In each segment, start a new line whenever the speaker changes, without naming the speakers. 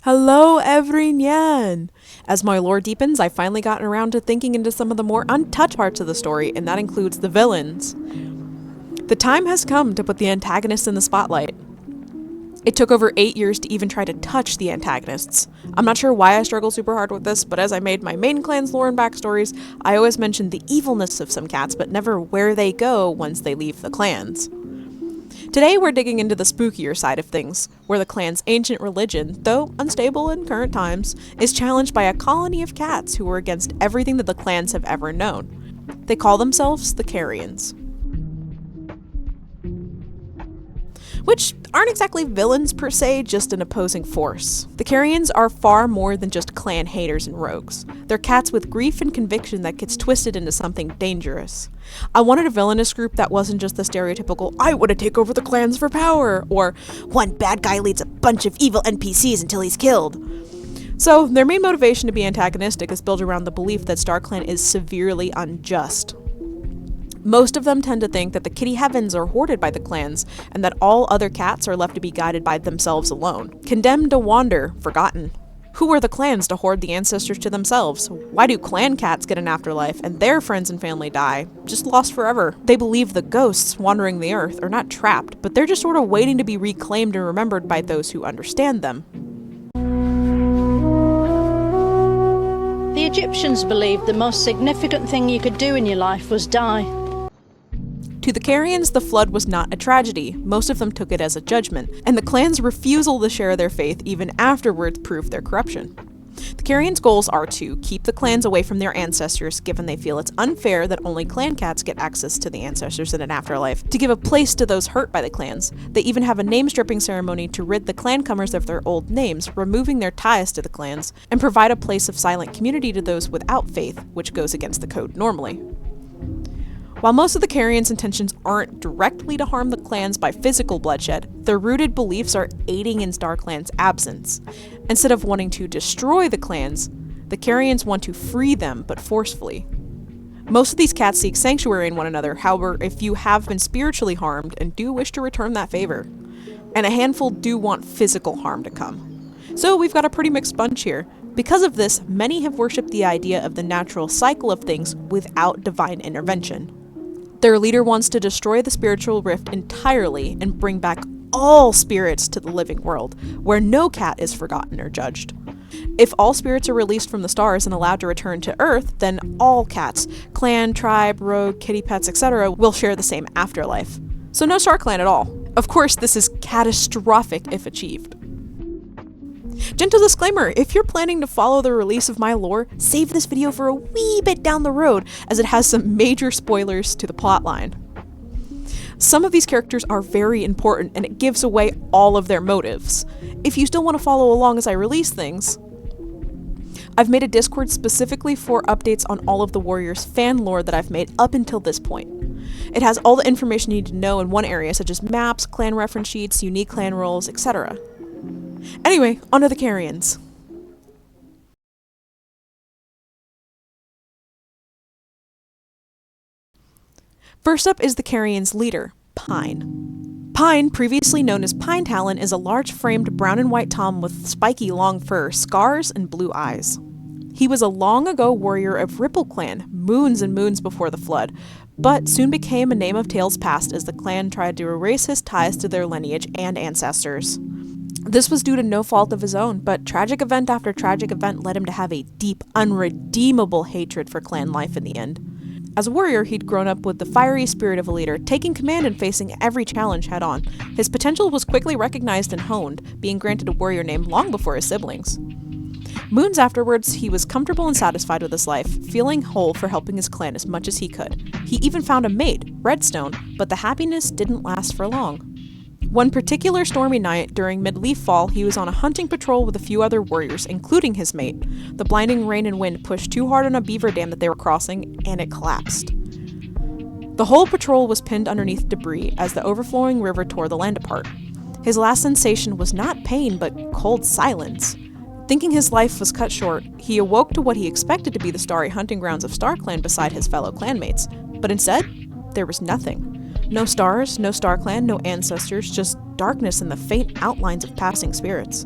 Hello, everyone! As my lore deepens, I've finally gotten around to thinking into some of the more untouched parts of the story, and that includes the villains. The time has come to put the antagonists in the spotlight. It took over 8 years to even try to touch the antagonists. I'm not sure why I struggle super hard with this, but as I made my main clan's lore and backstories, I always mentioned the evilness of some cats, but never where they go once they leave the clans. Today we're digging into the spookier side of things, where the clan's ancient religion, though unstable in current times, is challenged by a colony of cats who are against everything that the clans have ever known. They call themselves the Carrions. Which aren't exactly villains per se, just an opposing force. The Carrions are far more than just clan haters and rogues. They're cats with grief and conviction that gets twisted into something dangerous. I wanted a villainous group that wasn't just the stereotypical, I want to take over the clans for power, or one bad guy leads a bunch of evil NPCs until he's killed. So, their main motivation to be antagonistic is built around the belief that StarClan is severely unjust. Most of them tend to think that the kitty heavens are hoarded by the clans, and that all other cats are left to be guided by themselves alone. Condemned to wander, forgotten. Who are the clans to hoard the ancestors to themselves? Why do clan cats get an afterlife and their friends and family die? Just lost forever. They believe the ghosts wandering the earth are not trapped, but they're just sort of waiting to be reclaimed and remembered by those who understand them.
The Egyptians believed the most significant thing you could do in your life was die.
To the Carrions, the flood was not a tragedy. Most of them took it as a judgment, and the clan's refusal to share their faith even afterwards proved their corruption. The Carrions' goals are to keep the clans away from their ancestors, given they feel it's unfair that only clan cats get access to the ancestors in an afterlife, to give a place to those hurt by the clans. They even have a name-stripping ceremony to rid the clancomers of their old names, removing their ties to the clans, and provide a place of silent community to those without faith, which goes against the code normally. While most of the Carrions' intentions aren't directly to harm the clans by physical bloodshed, their rooted beliefs are aiding in StarClan's absence. Instead of wanting to destroy the clans, the Carrions want to free them, but forcefully. Most of these cats seek sanctuary in one another, however, if you have been spiritually harmed and do wish to return that favor. And a handful do want physical harm to come. So we've got a pretty mixed bunch here. Because of this, many have worshipped the idea of the natural cycle of things without divine intervention. Their leader wants to destroy the spiritual rift entirely and bring back all spirits to the living world, where no cat is forgotten or judged. If all spirits are released from the stars and allowed to return to Earth, then all cats, clan, tribe, rogue, kitty pets, etc., will share the same afterlife. So no StarClan at all. Of course, this is catastrophic if achieved. Gentle disclaimer, if you're planning to follow the release of my lore, save this video for a wee bit down the road, as it has some major spoilers to the plotline. Some of these characters are very important, and it gives away all of their motives. If you still want to follow along as I release things, I've made a Discord specifically for updates on all of the Warriors fan lore that I've made up until this point. It has all the information you need to know in one area, such as maps, clan reference sheets, unique clan roles, etc. Anyway, onto the Carrions. First up is the Carrions' leader, Pine. Pine, previously known as Pine Talon, is a large-framed brown and white tom with spiky long fur, scars, and blue eyes. He was a long-ago warrior of Ripple Clan, moons and moons before the flood, but soon became a name of tales past as the clan tried to erase his ties to their lineage and ancestors. This was due to no fault of his own, but tragic event after tragic event led him to have a deep, unredeemable hatred for clan life in the end. As a warrior, he'd grown up with the fiery spirit of a leader, taking command and facing every challenge head-on. His potential was quickly recognized and honed, being granted a warrior name long before his siblings. Moons afterwards, he was comfortable and satisfied with his life, feeling whole for helping his clan as much as he could. He even found a mate, Redstone, but the happiness didn't last for long. One particular stormy night during mid-leaf fall, he was on a hunting patrol with a few other warriors, including his mate. The blinding rain and wind pushed too hard on a beaver dam that they were crossing, and it collapsed. The whole patrol was pinned underneath debris as the overflowing river tore the land apart. His last sensation was not pain, but cold silence. Thinking his life was cut short, he awoke to what he expected to be the starry hunting grounds of StarClan beside his fellow clanmates, but instead, there was nothing. No stars, no StarClan, no ancestors, just darkness and the faint outlines of passing spirits.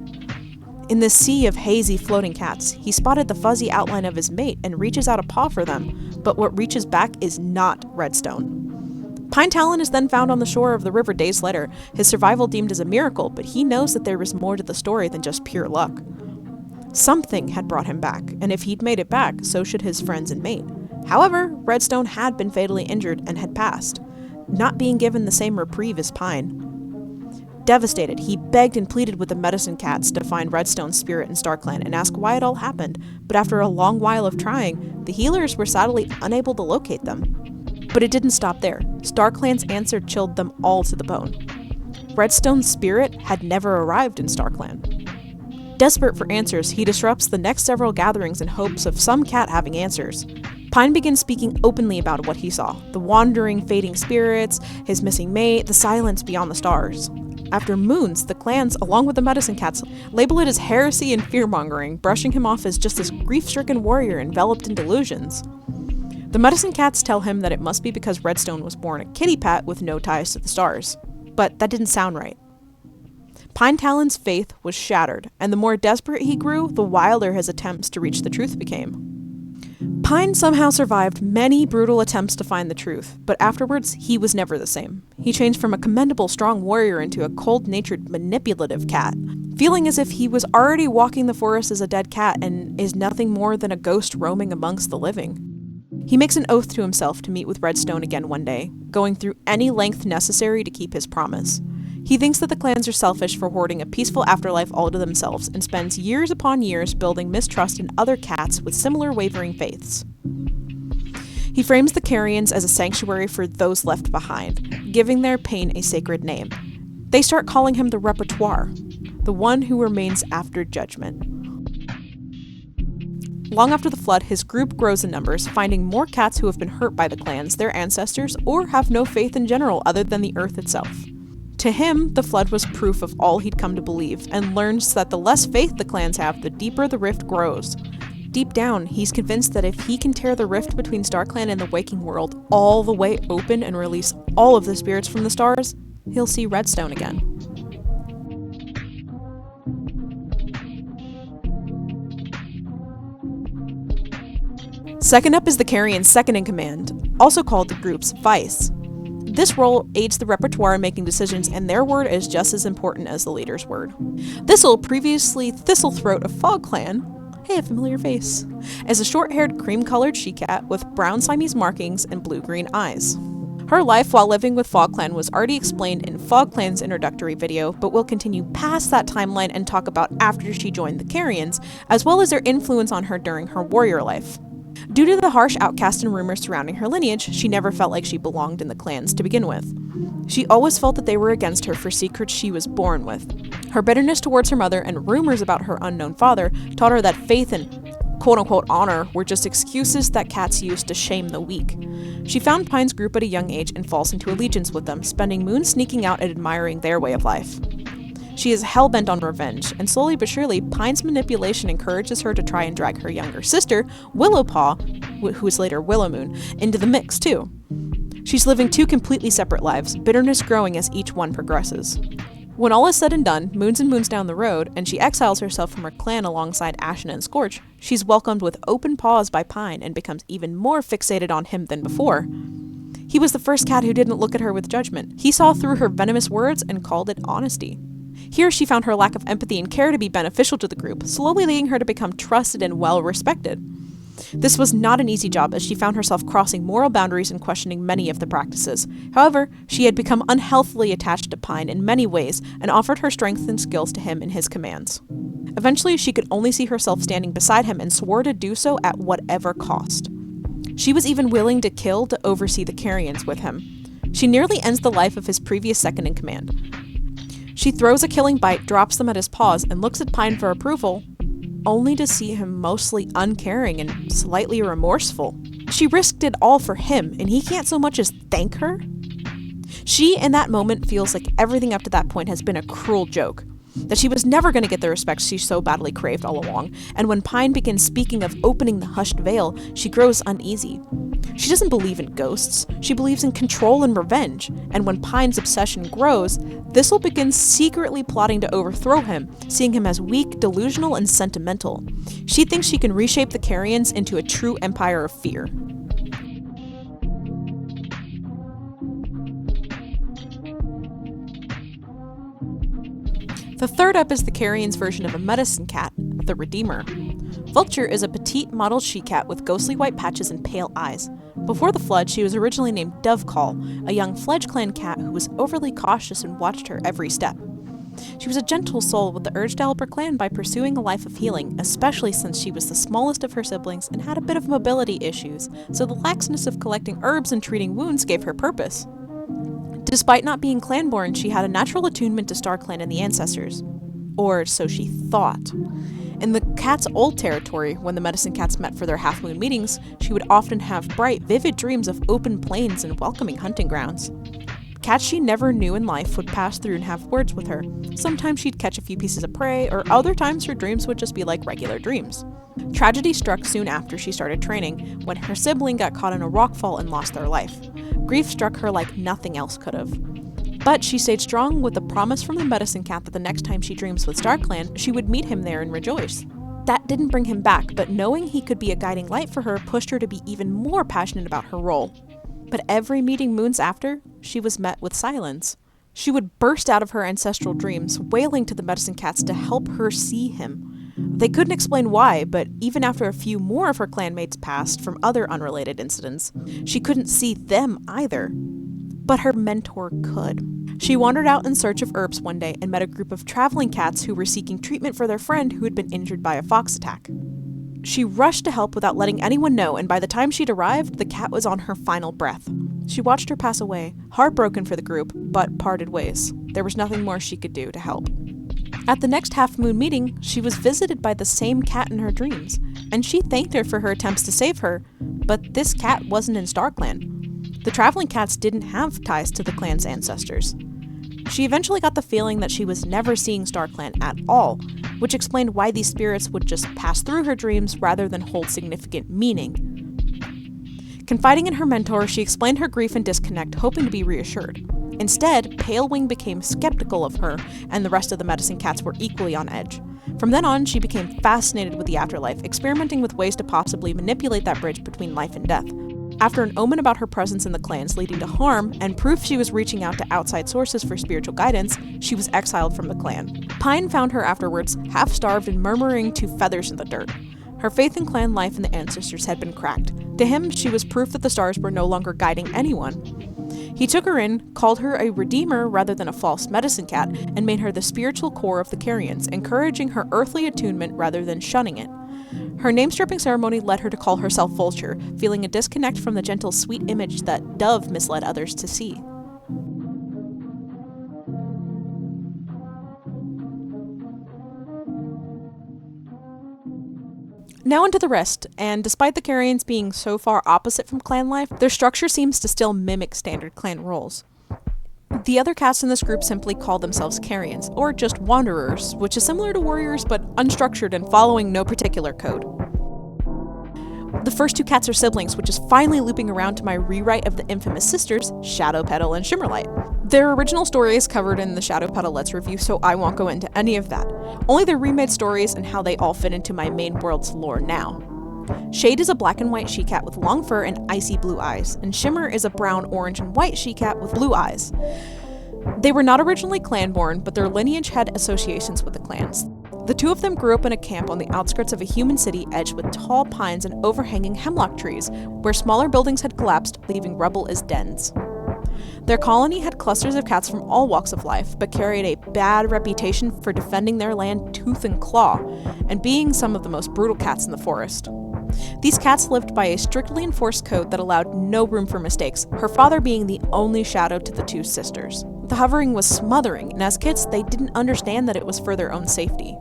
In this sea of hazy floating cats, he spotted the fuzzy outline of his mate and reaches out a paw for them, but what reaches back is not Redstone. Pine Talon is then found on the shore of the river days later, his survival deemed as a miracle, but he knows that there was more to the story than just pure luck. Something had brought him back, and if he'd made it back, so should his friends and mate. However, Redstone had been fatally injured and had passed, not being given the same reprieve as Pine. Devastated, he begged and pleaded with the medicine cats to find Redstone's spirit in StarClan and ask why it all happened, but after a long while of trying, the healers were sadly unable to locate them. But it didn't stop there. StarClan's answer chilled them all to the bone. Redstone's spirit had never arrived in StarClan. Desperate for answers, he disrupts the next several gatherings in hopes of some cat having answers. Pine begins speaking openly about what he saw, the wandering, fading spirits, his missing mate, the silence beyond the stars. After moons, the clans, along with the medicine cats, label it as heresy and fear-mongering, brushing him off as just this grief-stricken warrior enveloped in delusions. The medicine cats tell him that it must be because Redstone was born a kitty pat with no ties to the stars. But that didn't sound right. Pine Talon's faith was shattered, and the more desperate he grew, the wilder his attempts to reach the truth became. Pine somehow survived many brutal attempts to find the truth, but afterwards, he was never the same. He changed from a commendable strong warrior into a cold-natured, manipulative cat, feeling as if he was already walking the forest as a dead cat and is nothing more than a ghost roaming amongst the living. He makes an oath to himself to meet with Redstone again one day, going through any length necessary to keep his promise. He thinks that the clans are selfish for hoarding a peaceful afterlife all to themselves and spends years upon years building mistrust in other cats with similar wavering faiths. He frames the Carrions as a sanctuary for those left behind, giving their pain a sacred name. They start calling him the Repertoire, the one who remains after judgment. Long after the flood, his group grows in numbers, finding more cats who have been hurt by the clans, their ancestors, or have no faith in general other than the earth itself. To him, the flood was proof of all he'd come to believe, and learns that the less faith the clans have, the deeper the rift grows. Deep down, he's convinced that if he can tear the rift between StarClan and the waking world all the way open and release all of the spirits from the stars, he'll see Redstone again. Second up is the Carrions' second-in-command, also called the group's vice. This role aids the Repertoire in making decisions, and their word is just as important as the leader's word. Thistle, previously Thistlethroat of Fog Clan, hey, a familiar face, is a short-haired cream-colored she-cat with brown Siamese markings and blue-green eyes. Her life while living with Fog Clan was already explained in Fog Clan's introductory video, but we'll continue past that timeline and talk about after she joined the Carrions, as well as their influence on her during her warrior life. Due to the harsh outcast and rumors surrounding her lineage, she never felt like she belonged in the clans to begin with. She always felt that they were against her for secrets she was born with. Her bitterness towards her mother and rumors about her unknown father taught her that faith and quote-unquote honor were just excuses that cats used to shame the weak. She found Pine's group at a young age and falls into allegiance with them, spending moons sneaking out and admiring their way of life. She is hell-bent on revenge, and slowly but surely, Pine's manipulation encourages her to try and drag her younger sister, Willowpaw, who is later Willowmoon, into the mix too. She's living two completely separate lives, bitterness growing as each one progresses. When all is said and done, moons and moons down the road, and she exiles herself from her clan alongside Ashen and Scorch, she's welcomed with open paws by Pine and becomes even more fixated on him than before. He was the first cat who didn't look at her with judgment. He saw through her venomous words and called it honesty. Here she found her lack of empathy and care to be beneficial to the group, slowly leading her to become trusted and well-respected. This was not an easy job, as she found herself crossing moral boundaries and questioning many of the practices. However, she had become unhealthily attached to Pine in many ways and offered her strength and skills to him in his commands. Eventually, she could only see herself standing beside him and swore to do so at whatever cost. She was even willing to kill to oversee the Carrions with him. She nearly ends the life of his previous second-in-command. She throws a killing bite, drops them at his paws, and looks at Pine for approval, only to see him mostly uncaring and slightly remorseful. She risked it all for him, and he can't so much as thank her? She, in that moment, feels like everything up to that point has been a cruel joke. that she was never going to get the respect she so badly craved all along, and when Pine begins speaking of opening the hushed veil, she grows uneasy. She doesn't believe in ghosts, she believes in control and revenge, and when Pine's obsession grows, Thistle begins secretly plotting to overthrow him, seeing him as weak, delusional, and sentimental. She thinks she can reshape the Carrions into a true empire of fear. The third up is the Carrions' version of a medicine cat, the Redeemer. Vulture is a petite mottled she-cat with ghostly white patches and pale eyes. Before the flood, she was originally named Dovecall, a young Fledge clan cat who was overly cautious and watched her every step. She was a gentle soul with the urge to help her clan by pursuing a life of healing, especially since she was the smallest of her siblings and had a bit of mobility issues, so the laxness of collecting herbs and treating wounds gave her purpose. Despite not being clan-born, she had a natural attunement to StarClan and the ancestors. Or so she thought. In the cat's old territory, when the medicine cats met for their half-moon meetings, she would often have bright, vivid dreams of open plains and welcoming hunting grounds. Cats she never knew in life would pass through and have words with her. Sometimes she'd catch a few pieces of prey, or other times her dreams would just be like regular dreams. Tragedy struck soon after she started training, when her sibling got caught in a rockfall and lost their life. Grief struck her like nothing else could have. But she stayed strong with the promise from the medicine cat that the next time she dreams with StarClan, she would meet him there and rejoice. That didn't bring him back, but knowing he could be a guiding light for her pushed her to be even more passionate about her role. But every meeting moons after, she was met with silence. She would burst out of her ancestral dreams, wailing to the medicine cats to help her see him. They couldn't explain why, but even after a few more of her clanmates passed from other unrelated incidents, she couldn't see them either. But her mentor could. She wandered out in search of herbs one day and met a group of traveling cats who were seeking treatment for their friend who had been injured by a fox attack. She rushed to help without letting anyone know, and by the time she'd arrived, the cat was on her final breath. She watched her pass away, heartbroken for the group, but parted ways. There was nothing more she could do to help. At the next half-moon meeting, she was visited by the same cat in her dreams, and she thanked her for her attempts to save her, but this cat wasn't in StarClan. The traveling cats didn't have ties to the clan's ancestors. She eventually got the feeling that she was never seeing StarClan at all, which explained why these spirits would just pass through her dreams rather than hold significant meaning. Confiding in her mentor, she explained her grief and disconnect, hoping to be reassured. Instead, Pale Wing became skeptical of her, and the rest of the medicine cats were equally on edge. From then on, she became fascinated with the afterlife, experimenting with ways to possibly manipulate that bridge between life and death. After an omen about her presence in the clans leading to harm, and proof she was reaching out to outside sources for spiritual guidance, she was exiled from the clan. Pine found her afterwards, half-starved and murmuring to feathers in the dirt. Her faith in clan life and the ancestors had been cracked. To him, she was proof that the stars were no longer guiding anyone. He took her in, called her a redeemer rather than a false medicine cat, and made her the spiritual core of the Carrions, encouraging her earthly attunement rather than shunning it. Her name-stripping ceremony led her to call herself Vulture, feeling a disconnect from the gentle, sweet image that Dove misled others to see. Now into the rest, and despite the Carrions being so far opposite from clan life, their structure seems to still mimic standard clan roles. The other cats in this group simply call themselves Carrions, or just Wanderers, which is similar to Warriors but unstructured and following no particular code. The first two cats are siblings, which is finally looping around to my rewrite of the infamous sisters, Shadow Petal and Shimmerlight. Their original story is covered in the Shadow Petal Let's review, so I won't go into any of that. Only their remade stories and how they all fit into my main world's lore now. Shade is a black and white she-cat with long fur and icy blue eyes, and Shimmer is a brown, orange, and white she-cat with blue eyes. They were not originally clan-born, but their lineage had associations with the clans. The two of them grew up in a camp on the outskirts of a human city edged with tall pines and overhanging hemlock trees, where smaller buildings had collapsed, leaving rubble as dens. Their colony had clusters of cats from all walks of life, but carried a bad reputation for defending their land tooth and claw, and being some of the most brutal cats in the forest. These cats lived by a strictly enforced code that allowed no room for mistakes, her father being the only shadow to the two sisters. The hovering was smothering, and as kids, they didn't understand that it was for their own safety.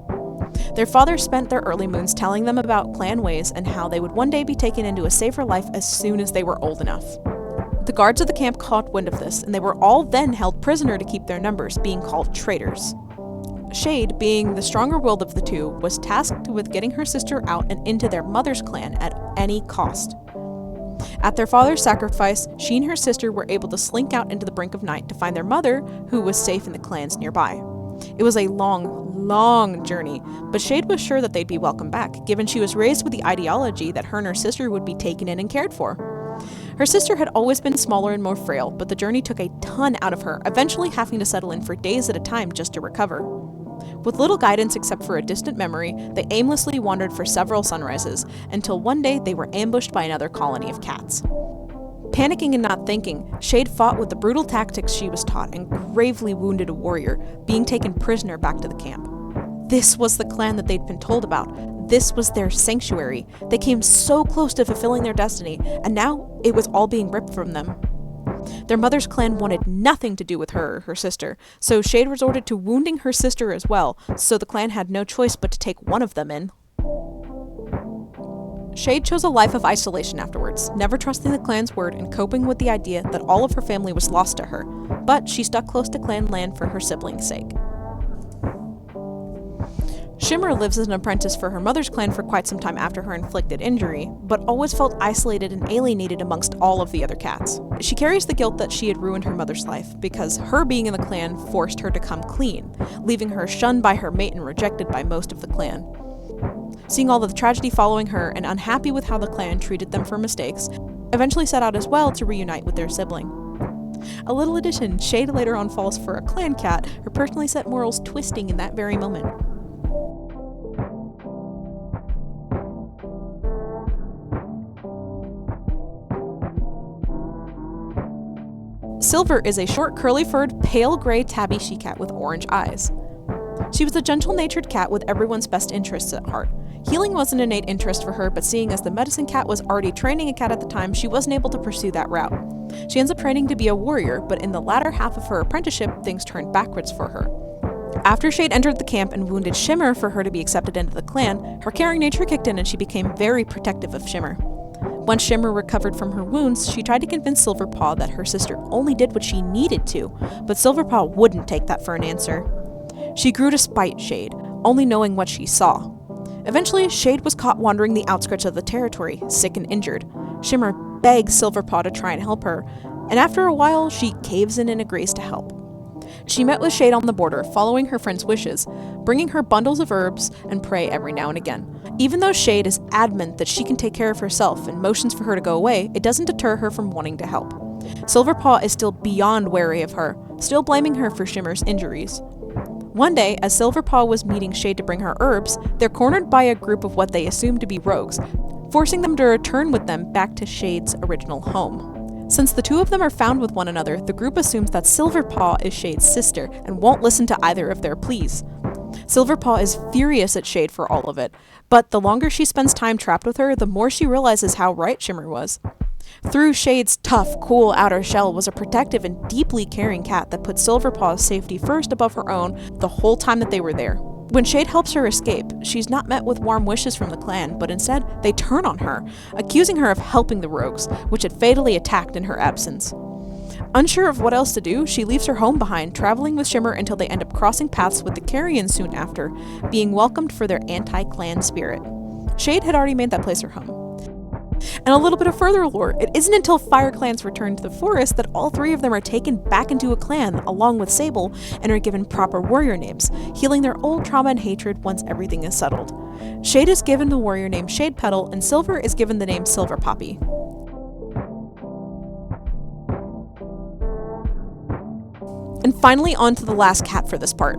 Their father spent their early moons telling them about clan ways and how they would one day be taken into a safer life as soon as they were old enough. The guards of the camp caught wind of this, and they were all then held prisoner to keep their numbers, being called traitors. Shade, being the stronger-willed of the two, was tasked with getting her sister out and into their mother's clan at any cost. At their father's sacrifice, she and her sister were able to slink out into the brink of night to find their mother, who was safe in the clans nearby. It was a long journey, but Shade was sure that they'd be welcome back, given she was raised with the ideology that her and her sister would be taken in and cared for. Her sister had always been smaller and more frail, but the journey took a ton out of her, eventually having to settle in for days at a time just to recover. With little guidance except for a distant memory, they aimlessly wandered for several sunrises, until one day they were ambushed by another colony of cats. Panicking and not thinking, Shade fought with the brutal tactics she was taught and gravely wounded a warrior, being taken prisoner back to the camp. This was the clan that they'd been told about. This was their sanctuary. They came so close to fulfilling their destiny, and now it was all being ripped from them. Their mother's clan wanted nothing to do with her or her sister, so Shade resorted to wounding her sister as well, so the clan had no choice but to take one of them in. Shade chose a life of isolation afterwards, never trusting the clan's word and coping with the idea that all of her family was lost to her, but she stuck close to clan land for her siblings' sake. Shimmer lives as an apprentice for her mother's clan for quite some time after her inflicted injury, but always felt isolated and alienated amongst all of the other cats. She carries the guilt that she had ruined her mother's life, because her being in the clan forced her to come clean, leaving her shunned by her mate and rejected by most of the clan. Seeing all of the tragedy following her and unhappy with how the clan treated them for mistakes, eventually set out as well to reunite with their sibling. A little addition, Shade later on falls for a clan cat, her personally set morals twisting in that very moment. Silver is a short, curly-furred, pale gray tabby she-cat with orange eyes. She was a gentle-natured cat with everyone's best interests at heart. Healing was an innate interest for her, but seeing as the medicine cat was already training a cat at the time, she wasn't able to pursue that route. She ends up training to be a warrior, but in the latter half of her apprenticeship, things turned backwards for her. After Shade entered the camp and wounded Shimmer for her to be accepted into the clan, her caring nature kicked in and she became very protective of Shimmer. Once Shimmer recovered from her wounds, she tried to convince Silverpaw that her sister only did what she needed to, but Silverpaw wouldn't take that for an answer. She grew to spite Shade, only knowing what she saw. Eventually, Shade was caught wandering the outskirts of the territory, sick and injured. Shimmer begs Silverpaw to try and help her, and after a while, she caves in and agrees to help. She met with Shade on the border, following her friend's wishes, bringing her bundles of herbs and prey every now and again. Even though Shade is adamant that she can take care of herself and motions for her to go away, it doesn't deter her from wanting to help. Silverpaw is still beyond wary of her, still blaming her for Shimmer's injuries. One day, as Silverpaw was meeting Shade to bring her herbs, they're cornered by a group of what they assume to be rogues, forcing them to return with them back to Shade's original home. Since the two of them are found with one another, the group assumes that Silverpaw is Shade's sister and won't listen to either of their pleas. Silverpaw is furious at Shade for all of it, but the longer she spends time trapped with her, the more she realizes how right Shimmer was. Through Shade's tough, cool outer shell was a protective and deeply caring cat that put Silverpaw's safety first above her own the whole time that they were there. When Shade helps her escape, she's not met with warm wishes from the clan, but instead, they turn on her, accusing her of helping the rogues, which had fatally attacked in her absence. Unsure of what else to do, she leaves her home behind, traveling with Shimmer until they end up crossing paths with the Carrions soon after, being welcomed for their anti-clan spirit. Shade had already made that place her home. And a little bit of further lore, it isn't until Fire Clans return to the forest that all three of them are taken back into a clan, along with Sable, and are given proper warrior names, healing their old trauma and hatred once everything is settled. Shade is given the warrior name Shade Petal, and Silver is given the name Silver Poppy. And finally, on to the last cat for this part.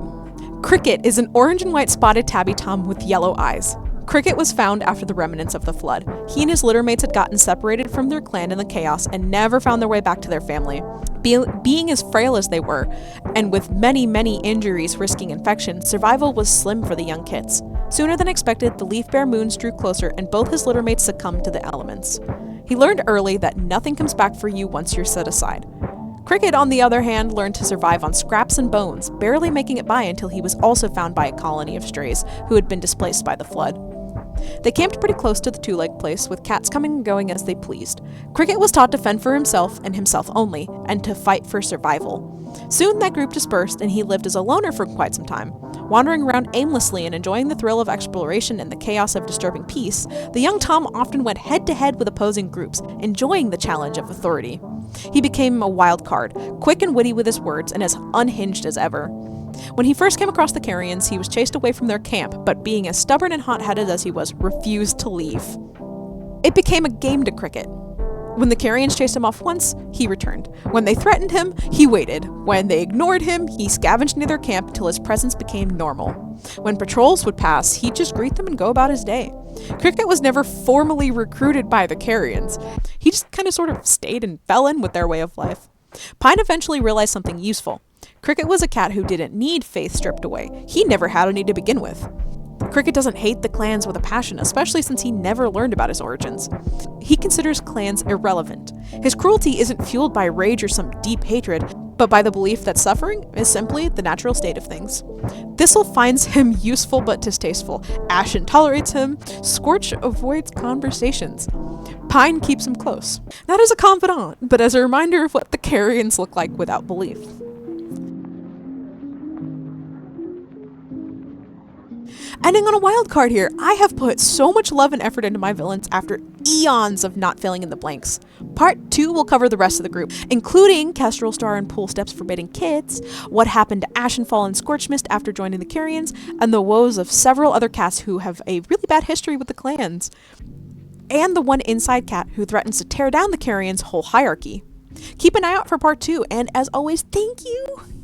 Cricket is an orange and white spotted tabby tom with yellow eyes. Cricket was found after the remnants of the flood. He and his littermates had gotten separated from their clan in the chaos and never found their way back to their family. Being as frail as they were, and with many injuries risking infection, survival was slim for the young kits. Sooner than expected, the leaf bear moons drew closer and both his littermates succumbed to the elements. He learned early that nothing comes back for you once you're set aside. Cricket, on the other hand, learned to survive on scraps and bones, barely making it by until he was also found by a colony of strays who had been displaced by the flood. They camped pretty close to the two-leg place, with cats coming and going as they pleased. Cricket was taught to fend for himself and himself only, and to fight for survival. Soon that group dispersed and he lived as a loner for quite some time. Wandering around aimlessly and enjoying the thrill of exploration and the chaos of disturbing peace, the young Tom often went head-to-head with opposing groups, enjoying the challenge of authority. He became a wild card, quick and witty with his words, and as unhinged as ever. When he first came across the Carrions, he was chased away from their camp, but being as stubborn and hot-headed as he was, refused to leave. It became a game to Cricket. When the Carrions chased him off once, he returned. When they threatened him, he waited. When they ignored him, he scavenged near their camp till his presence became normal. When patrols would pass, he'd just greet them and go about his day. Cricket was never formally recruited by the Carrions. He just kind of sort of stayed and fell in with their way of life. Pine eventually realized something useful. Cricket was a cat who didn't need faith stripped away. He never had any to begin with. Cricket doesn't hate the clans with a passion, especially since he never learned about his origins. He considers clans irrelevant. His cruelty isn't fueled by rage or some deep hatred, but by the belief that suffering is simply the natural state of things. Thistle finds him useful but distasteful. Ashen tolerates him. Scorch avoids conversations. Pine keeps him close. Not as a confidant, but as a reminder of what the Carrions look like without belief. Ending on a wild card here, I have put so much love and effort into my villains after eons of not filling in the blanks. Part 2 will cover the rest of the group, including Kestrel Star and Pool Steps Forbidding Kids, what happened to Ashenfall and Scorchmist after joining the Carrions, and the woes of several other cats who have a really bad history with the clans, and the one inside cat who threatens to tear down the Carrions' whole hierarchy. Keep an eye out for part 2, and as always, thank you!